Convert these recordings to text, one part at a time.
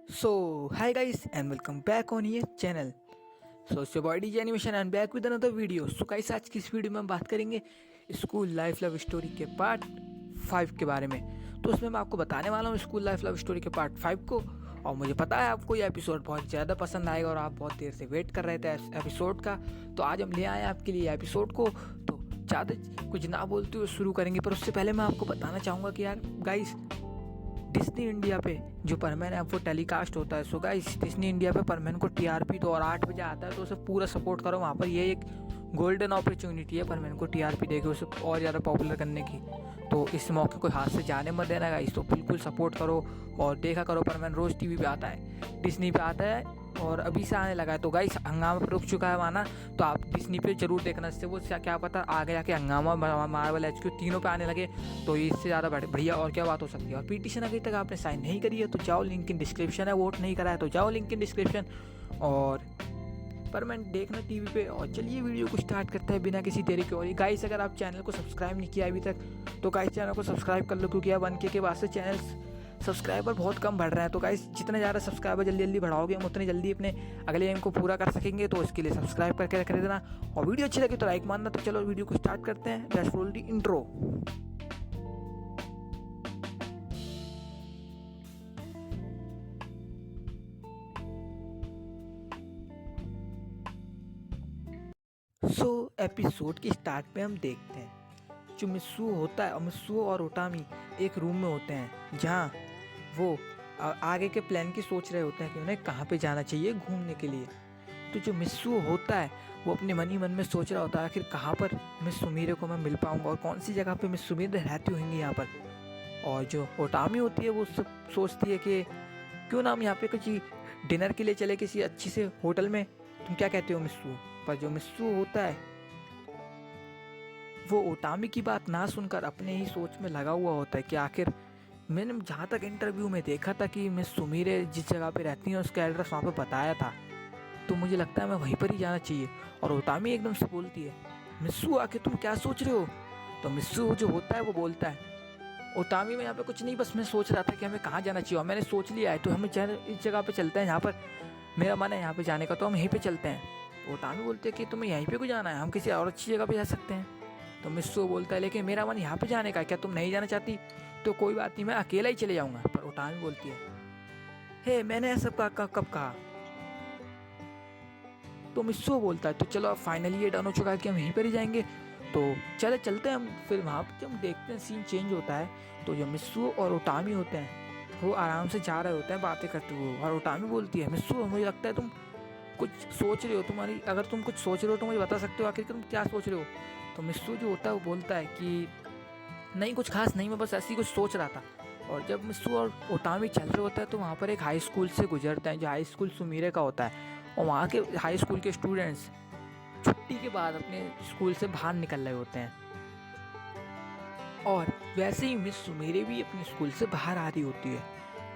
So, hi guys and welcome back on your channel. So, it's your boy DJ Animation and back with another video. So guys, आज की इस video में हम बात करेंगे school life love story के part 5 के बारे में। तो उसमें मैं आपको बताने वाला हूँ स्कूल लाइफ लव स्टोरी के पार्ट 5 को। और मुझे पता है आपको ये एपिसोड बहुत ज़्यादा पसंद आएगा और आप बहुत देर से वेट कर रहे थे इस एपिसोड का। तो आज हम ले आए हैं आपके लिए एपिसोड को। तो ज़्यादा कुछ ना बोलते हुए शुरू करेंगे, पर उससे पहले मैं आपको बताना चाहूँगा कि यार गाइस, डिज्नी इंडिया पे जो परमैन है वो टेलीकास्ट होता है। सो गाइस, डिज्नी इंडिया पे परमैन को टीआरपी तो और 8 बजे आता है, तो उसे पूरा सपोर्ट करो वहाँ पर। ये एक गोल्डन अपॉर्चुनिटी है परमैन को टीआरपी देके उसे और ज़्यादा पॉपुलर करने की। तो इस मौके को हाथ से जाने मत देना गाइस। तो बिल्कुल सपोर्ट करो और देखा करो। परमैन रोज़ टीवी पे आता है, डिज्नी पे आता है और अभी से आने लगा है। तो गाइस, हंगामा पर रुक चुका है माना, तो आप डिज्नी पे जरूर देखना। इससे वो क्या पता आगे जाके हंगामा, मार्वल, एचक्यू तीनों पे आने लगे तो इससे ज़्यादा बढ़िया और क्या बात हो सकती है। और पीटीशन अभी तक आपने साइन नहीं करी है तो जाओ, लिंक इन डिस्क्रिप्शन है। वोट नहीं करा है तो जाओ, लिंक इन डिस्क्रिप्शन। और परमैन देखना टीवी पे। और चलिए वीडियो को स्टार्ट करते हैं बिना किसी देरी के। और गाइस, अगर आप चैनल को सब्सक्राइब नहीं किया अभी तक तो गाइस चैनल को सब्सक्राइब कर लो, क्योंकि अब 1K के बाद से चैनल सब्सक्राइबर बहुत कम बढ़ रहे हैं। तो गाइस, जितने ज़्यादा सब्सक्राइबर जल्दी जल्दी बढ़ाओगे हम उतनी जल्दी अपने अगले एम को पूरा कर सकेंगे। तो इसके लिए सब्सक्राइब करके रख देना और वीडियो अच्छी लगे तो लाइक मारना। तो चलो वीडियो को स्टार्ट करते हैं। Let's roll the intro. So episode के स्टार्ट पे हम देखते हैं जो मिस्सू होता है, और मिस्सू और ओटामी एक रूम में होते हैं जहाँ वो आगे के प्लान की सोच रहे होते हैं कि उन्हें कहाँ पे जाना चाहिए घूमने के लिए। तो जो मिस्सू होता है वो अपने मन ही मन में सोच रहा होता है आखिर कहाँ पर मिस सुमीरे को मैं मिल पाऊँगा और कौन सी जगह पे मिस सुमीरे रहती होंगी यहाँ पर। और जो ओटामी होती है वो सब सोचती है कि क्यों ना हम यहाँ पे कुछ डिनर के लिए चले किसी अच्छी से होटल में। तुम क्या कहते हो मिस्सू? पर जो मिस्सू होता है वो ओटामी की बात ना सुनकर अपने ही सोच में लगा हुआ होता है कि आखिर मैंने जहाँ तक इंटरव्यू में देखा था कि मिस सुमीरे जिस जगह पे रहती हैं उसका एड्रेस वहाँ पे बताया था, तो मुझे लगता है मैं वहीं पर ही जाना चाहिए। और ओटामी एकदम से बोलती है, मिस्सू आखिर तुम क्या सोच रहे हो? तो मिस्सू जो होता है वो बोलता है, ओटामी में यहाँ पे कुछ नहीं, बस मैं सोच रहा था कि हमें कहाँ जाना चाहिए और मैंने सोच लिया है, तो हमें इस जगह पे चलते हैं जहाँ पर मेरा मन है यहाँ पे जाने का, तो हम यहीं पे चलते हैं। ओटामी बोलते हैं कि तुम्हें यहीं पे क्यों जाना है, हम किसी और अच्छी जगह पे जा सकते हैं। तो मिस्सू बोलता है, लेकिन मेरा मन यहाँ पे जाने का है, क्या तुम नहीं जाना चाहती? तो कोई बात नहीं, मैं अकेला ही चले जाऊँगा। पर ओटामी बोलती है, हे मैंने ऐसा कब कहा? तो मिस्सू बोलता है, तो चलो अब फाइनली ये डन हो चुका है कि हम यहीं पर ही जाएंगे, तो चलते हैं हम। फिर वहाँ पर जब देखते हैं सीन चेंज होता है, तो जो मिस्सू और ओटामी होते हैं वो आराम से जा रहे होते हैं बातें करते हुए। और ओटामी बोलती है, मिस्सू मुझे लगता है तुम कुछ सोच रहे हो, तुम्हारी अगर तुम कुछ सोच रहे हो तो मुझे बता सकते हो आखिर तुम क्या सोच रहे हो। तो मिस्सू जो होता है वो बोलता है कि नहीं कुछ खास नहीं, मैं बस ऐसे ही कुछ सोच रहा था। और जब मिस्सू और ओटामी चल रहे होता है तो वहाँ पर एक हाई स्कूल से गुजरते हैं जो हाई स्कूल सुमीरे का होता है। और वहाँ के हाई स्कूल के स्टूडेंट्स छुट्टी के बाद अपने स्कूल से बाहर निकल रहे होते हैं। और वैसे ही मिस सुमीरे भी अपने स्कूल से बाहर आ रही होती है।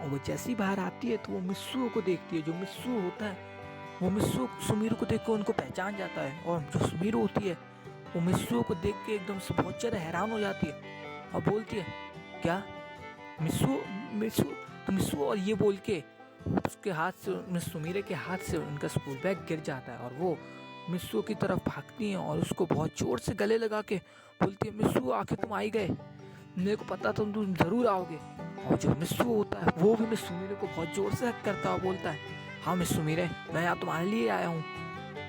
और वो जैसे ही बाहर आती है तो वो मिस्सू को देखती है। जो मिस्सू होता है वो मिस्सू सुमीर को देख कर उनको पहचान जाता है। और जो सुमीर होती है वो मिस्सू को देख के एकदम से बहुत ज़्यादा हैरान हो जाती है और बोलती है, क्या मिस्सू? मिस्सू? तो मिस्सू और ये बोल के उसके हाथ से, मिस सुमीरे के हाथ से उनका स्कूल बैग गिर जाता है। और वो मिस्सू की तरफ भागती हैं और उसको बहुत ज़ोर से गले लगा के बोलती है, मिस्सू आखिर तुम आई गए, मेरे को पता था तुम ज़रूर आओगे। और जो मिस्सू होता है वो भी मिस सुमीरे को बहुत ज़ोर से हक करता है, बोलता है, हाँ मिस सुमीरे, मैं यहाँ तुम्हारे लिए आया हूँ।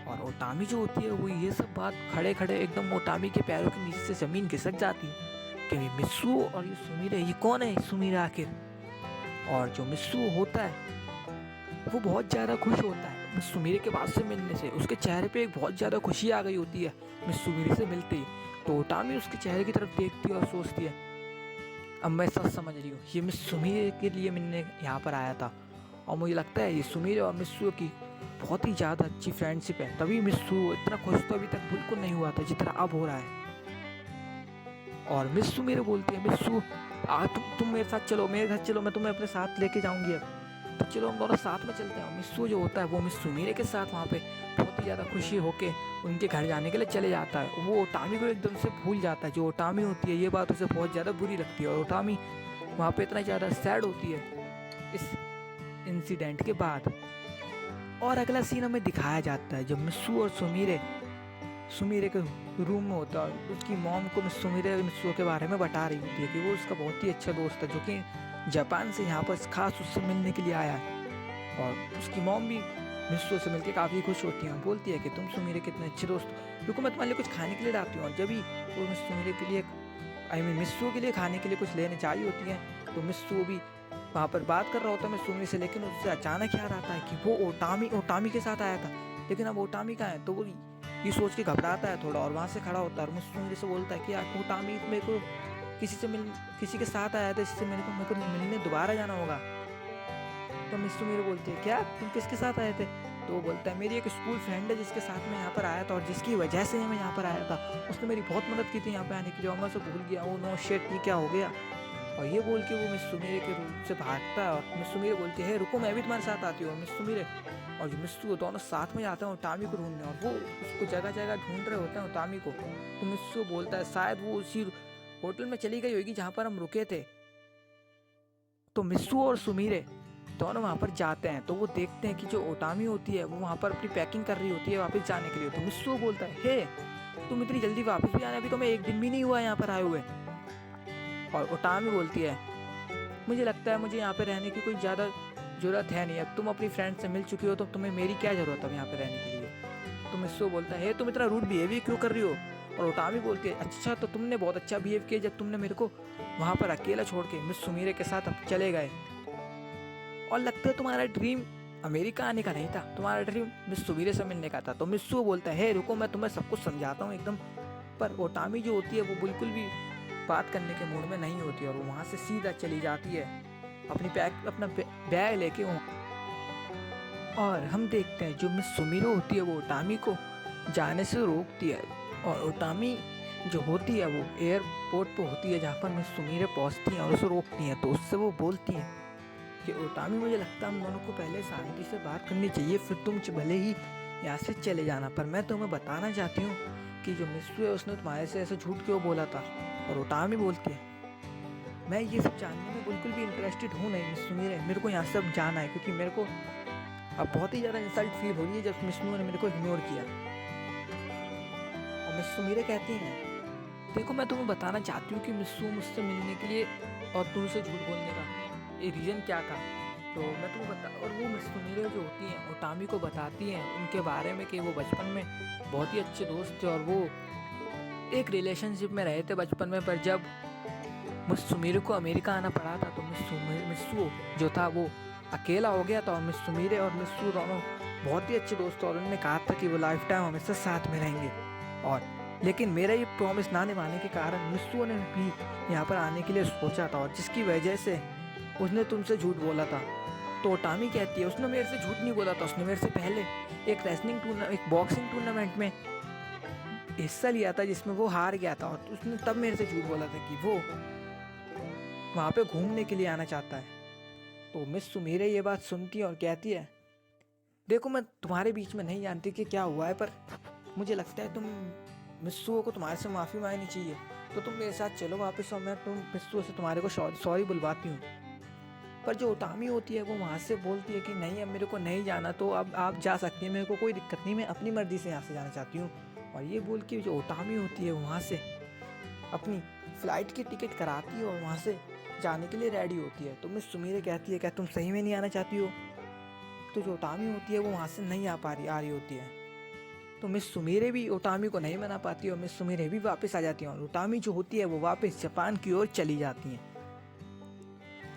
और ओटामी जो होती है वो ये सब बात खड़े खड़े एकदम ओटामी के पैरों के नीचे से ज़मीन खिसक जाती है कि मिस्सू और ये सुमीरे, ये कौन है सुमीरे आखिर? और जो मिस्सू होता है वो बहुत ज़्यादा खुश होता है मिस सुमीरे के पास से मिलने से। उसके चेहरे पे एक बहुत ज़्यादा खुशी आ गई होती है मिस सुमीरे से मिलते ही। तो ओटामी उसके चेहरे की तरफ देखती है और सोचती है, अब मैं सच समझ रही हूँ, ये मिस सुमीरे के लिए मिलने यहाँ पर आया था। और मुझे लगता है ये सुमीरे और मिस्सू की बहुत ही ज़्यादा अच्छी फ्रेंडशिप है, तभी मिस्सू इतना खुश तो अभी तक बिल्कुल नहीं हुआ था जितना अब हो रहा है। और मिस्सू मेरे बोलती है, मिस्सू तुम मेरे साथ चलो, मेरे घर चलो, मैं तुम्हें अपने साथ लेके जाऊंगी अब। तो चलो हम दोनों साथ में चलते हैं। मिस्सू जो होता है वो मिस सुमीरे के साथ वहाँ पे बहुत ही ज़्यादा खुशी होके उनके घर जाने के लिए चले जाता है। वो ओटामी को एकदम से भूल जाता है। जो ओटामी होती है ये बात उसे बहुत ज़्यादा बुरी लगती है और ओटामी वहाँ पे इतना ज़्यादा सैड होती है इस इंसिडेंट के बाद। और अगला सीन हमें दिखाया जाता है जब मिस्सू और सुमीरे के रूम में होता है और उसकी मॉम को मिस्सू के बारे में बता रही होती है कि वो उसका बहुत ही अच्छा दोस्त है जो कि जापान से यहाँ पर खास उससे मिलने के लिए आया है। और उसकी मॉम भी मिस्सू से मिलकर काफ़ी खुश होती है और बोलती है कि तुम सुमीरे कितने अच्छे दोस्त हो, क्योंकि मैं तुम्हारे लिए कुछ खाने के लिए लाती हूँ। और जब भी वो सुमीरे के लिए मिस्सू के लिए खाने के लिए कुछ लेने चाहिए होती है तो मिस्सू भी वहाँ पर बात कर रहा होता है मिस्सू से, लेकिन उससे अचानक याद आता है कि वो ओटामी के साथ आया था, लेकिन अब ओटामी कहाँ है। तो वो ये सोच के घबराता है थोड़ा और वहाँ से खड़ा होता है और मिस्सू से बोलता है कि यार ओटामी मेरे को किसी के साथ आया था, इससे मेरे को मिलने दोबारा जाना होगा। तो मिस्सू मेरे बोलती है क्या तुम किसके साथ आए थे। तो वो बोलता है मेरी एक स्कूल फ्रेंड है जिसके साथ मैं यहाँ पर आया था और जिसकी वजह से मैं यहाँ पर आया था, उसने मेरी बहुत मदद की थी यहाँ पे आने के लिए और मैं उसे भूल गया। वो नो शिट ये क्या हो गया। और ये बोल के वो मिस्सू मेरे के रूम से भागता है और मिस्सू मेरे बोलती है रुको मैं भी तुम्हारे साथ आती हूँ। मिस्सू मेरे और जो मिस्सू दोनों साथ में जाते हैं ओटामी को ढूंढने और वो उसको जगह जगह ढूंढ रहे होते हैं ओटामी को। तो मिस्सू बोलता है शायद वो उसी होटल में चली गई होगी जहाँ पर हम रुके थे। तो मिस्सू और सुमीरे दोनों वहाँ पर जाते हैं तो वो देखते हैं कि जो ओटामी होती है वो वहाँ पर अपनी पैकिंग कर रही होती है वापस जाने के लिए। तो मिस्सू बोलता है हे तुम इतनी जल्दी वापस भी आने, अभी तो मैं एक दिन भी नहीं हुआ यहाँ पर आए हुए। और ओटामी बोलती है मुझे लगता है मुझे यहाँ पे रहने की कोई ज़्यादा ज़रूरत है नहीं, अब तुम अपनी फ्रेंड से मिल चुकी हो तो तुम्हें मेरी क्या ज़रूरत है यहाँ पे रहने के लिए। तो मिस्सू बोलता है तुम इतना रूड बिहेवियर क्यों कर रही हो। और ओटामी बोलती है अच्छा तो तुमने बहुत अच्छा बिहेव किया जब तुमने मेरे को वहाँ पर अकेला छोड़ के मिस सुमीरे के साथ अब चले गए, और लगता है तुम्हारा ड्रीम अमेरिका आने का नहीं था, तुम्हारा ड्रीम मिस सुमीरे से मिलने का था। तो मिस्सू बोलता है रुको मैं तुम्हें सब कुछ समझाता हूँ एकदम। पर ओटामी जो होती है वो बिल्कुल भी बात करने के मूड में नहीं होती और वो वहाँ से सीधा चली जाती है अपना बैग लेके और हम देखते हैं जो मिस सुमीरो होती है वो ओटामी को जाने से रोकती है। और ओटामी जो होती है वो एयरपोर्ट पे होती है जहाँ पर मिस सुमीरे पहुँचती हैं और उसे रोकती हैं। तो उससे वो बोलती हैं कि ओटामी मुझे लगता है हम दोनों को पहले शांति से बात करनी चाहिए, फिर तुम भले ही यहाँ से चले जाना, पर मैं तुम्हें बताना चाहती हूँ कि जो मिस्सू है उसने तुम्हारे से ऐसे झूठ क्यों बोला था। और ओटामी बोलती है मैं ये सब जानने में बिल्कुल भी इंटरेस्टेड हूँ नहीं मिस सुमीरे, मेरे को यहाँ से अब जाना है क्योंकि मेरे को अब बहुत ही ज़्यादा इंसल्ट फील हो रही है जब मिस्सू ने मेरे को इग्नोर किया। और मिस सुमीरे कहती हैं देखो मैं तुम्हें बताना चाहती हूँ कि मिस्सू मुझसे मिलने के लिए और तुमसे झूठ बोलने का ये रीज़न क्या था। तो मैं तुम्हें बता और वो मिस सुमीरे जो होती हैं ओटामी को बताती हैं उनके बारे में कि वो बचपन में बहुत ही अच्छे दोस्त थे और वो एक रिलेशनशिप में रहे थे बचपन में, पर जब मिस सुमीरे को अमेरिका आना पड़ा था तो मिस्सू जो था वो अकेला हो गया था और मिस सुमीरे और मिस्सू दोनों बहुत ही अच्छे दोस्त थे और उन्होंने कहा था कि वो लाइफ टाइम हमेशा साथ में रहेंगे। और लेकिन मेरा ये प्रॉमिस ना निभाने के कारण मिस्सू ने भी यहाँ पर आने के लिए सोचा था और जिसकी वजह से उसने तुमसे झूठ बोला था। तो ओटामी कहती है उसने मेरे से झूठ नहीं बोला था, उसने मेरे से पहले एक बॉक्सिंग टूर्नामेंट में हिस्सा लिया था जिसमें वो हार गया था और उसने तब मेरे से झूठ बोला था कि वो वहाँ पे घूमने के लिए आना चाहता है। तो मिस सुमीरे ये बात सुनती है और कहती है देखो मैं तुम्हारे बीच में नहीं जानती कि क्या हुआ है, पर मुझे लगता है तुम मिस्सू को तुम्हारे से माफ़ी मांगनी चाहिए, तो तुम मेरे साथ चलो वापस और मैं मिस्सू से तुम्हारे को सॉरी बुलवाती हूँ। पर जो ओटामी होती है वो वहाँ से बोलती है कि नहीं अब मेरे को नहीं जाना, तो अब आप जा सकती हैं, मेरे को कोई दिक्कत नहीं, मैं अपनी मर्ज़ी से यहाँ से जाना चाहती हूँ। और ये बोल के जो ओटामी होती है वहाँ से अपनी फ़्लाइट की टिकट कराती है और वहाँ से जाने के लिए रेडी होती है। तो मिस सुमीरे कहती है क्या तुम सही में नहीं आना चाहती हो। तो जो ओटामी होती है वो वहाँ से नहीं आ रही होती है। तो मिस सुमीरे भी ओटामी को नहीं मना पाती और मिस सुमीरे भी वापस आ जाती हैं और ओटामी जो होती है वो वापस जापान की ओर चली जाती हैं।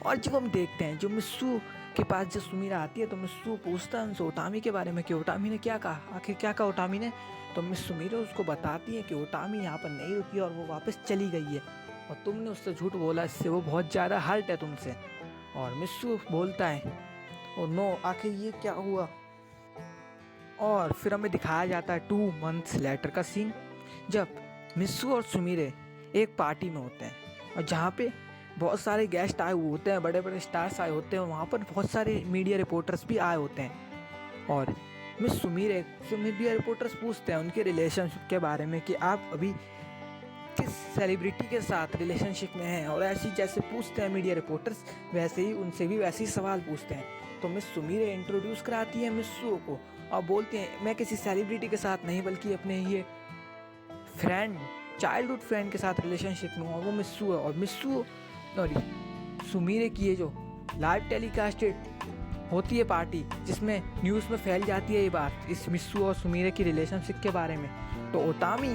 और जब हम देखते हैं जो मिस्सू के पास जब सुमीरा आती है तो मिस्सू पूछता है उनसे ओटामी के बारे में कि ओटामी ने क्या कहा, आखिर क्या कहा ओटामी ने। तो मिस सुमीरा उसको बताती है कि ओटामी यहाँ पर नहीं रुकी और वो वापस चली गई है और तुमने उससे झूठ बोला, इससे वो बहुत ज़्यादा हर्ट है तुमसे। और मिस्सू बोलता है ओ नो आखिर ये क्या हुआ। और फिर हमें दिखाया जाता है 2 months लेटर का सीन जब मिस्सू और सुमीरे एक पार्टी में होते हैं और जहाँ पे बहुत सारे गेस्ट आए हुए होते हैं, बड़े बड़े स्टार्स आए होते हैं, वहाँ पर बहुत सारे मीडिया रिपोर्टर्स भी आए होते हैं। और मिस सुमीरे से मीडिया रिपोर्टर्स पूछते हैं उनके रिलेशनशिप के बारे में कि आप अभी किस सेलिब्रिटी के साथ रिलेशनशिप में हैं, और ऐसे जैसे पूछते हैं मीडिया रिपोर्टर्स वैसे ही उनसे भी वैसे ही सवाल पूछते हैं तो मिस सुमीर इंट्रोड्यूस कराती है मिस्सू को और बोलते हैं मैं किसी सेलिब्रिटी के साथ नहीं बल्कि अपने ये फ्रेंड चाइल्डहुड फ्रेंड के साथ रिलेशनशिप में हूँ और वो मिस्सू है। और मिस्सू सॉरी सुमीर की ये जो लाइव टेलीकास्टेड होती है पार्टी जिसमें न्यूज़ में फैल जाती है ये बात इस मिस्सू और सुमीर की रिलेशनशिप के बारे में, तो ओटामी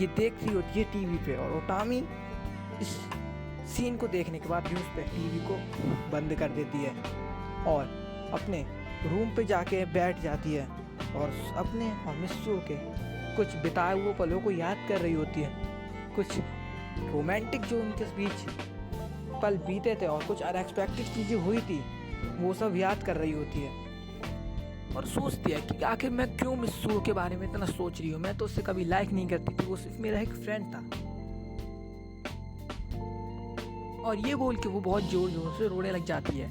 ये देख रही होती है टीवी पे और ओटामी इस सीन को देखने के बाद न्यूज़ पे टीवी को बंद कर देती है और अपने रूम पे जाके बैठ जाती है और अपने और मिस्सू के कुछ बिताए हुए पलों को याद कर रही होती है, कुछ रोमांटिक जो उनके बीच पल बीते थे और कुछ अनएक्सपेक्टेड चीज़ें हुई थी वो सब याद कर रही होती है और सोचती है कि आखिर मैं क्यों मिस्सू के बारे में इतना सोच रही हूँ, मैं तो उससे कभी लाइक नहीं करती थी, वो सिर्फ मेरा एक फ्रेंड था। और ये बोल के वो बहुत जोर जोर से रोने लग जाती है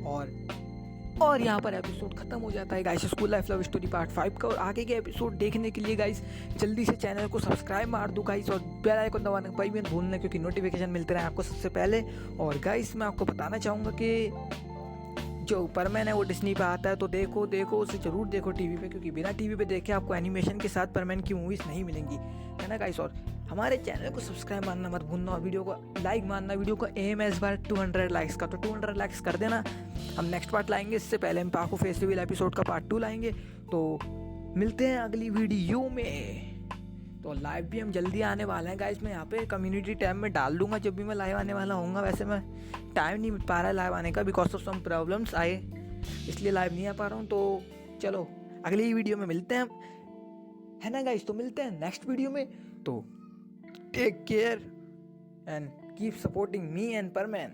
और यहाँ पर एपिसोड खत्म हो जाता है guys school life love story part 5 का। और आगे के एपिसोड देखने के लिए गाइस जल्दी से चैनल को सब्सक्राइब मार दो गाइस और बेल आइकन दबाना कभी भी मत भूलना क्योंकि नोटिफिकेशन मिलते रहे आपको सबसे पहले। और गाइस मैं आपको बताना चाहूँगा कि जो परमैन है वो डिज्नी पे आता है तो देखो उसे ज़रूर देखो टीवी पे, क्योंकि बिना टीवी पे देखे आपको एनिमेशन के साथ परमैन की मूवीज़ नहीं मिलेंगी, है ना गाइस। और हमारे चैनल को सब्सक्राइब मारना मत भूलना और वीडियो को लाइक मारना। वीडियो को एम है इस बार 200 लाइक्स का, तो 200 लाइक्स कर देना। हम नेक्स्ट पार्ट लाएंगे, इससे पहले हम पाको फेस्टिवल एपिसोड का पार्ट 2 लाएंगे। तो मिलते हैं अगली वीडियो में। तो लाइव भी हम जल्दी आने वाले हैं गाइस, मैं यहाँ पे कम्युनिटी टैब में डाल दूंगा जब भी मैं लाइव आने वाला हूँगा। वैसे मैं टाइम नहीं मिल पा रहा है लाइव आने का बिकॉज ऑफ सम प्रॉब्लम्स आए, इसलिए लाइव नहीं आ पा रहा हूँ। तो चलो अगली वीडियो में मिलते हैं, है ना गाइस। तो मिलते हैं नेक्स्ट वीडियो में। तो take care and keep supporting me and परमैन।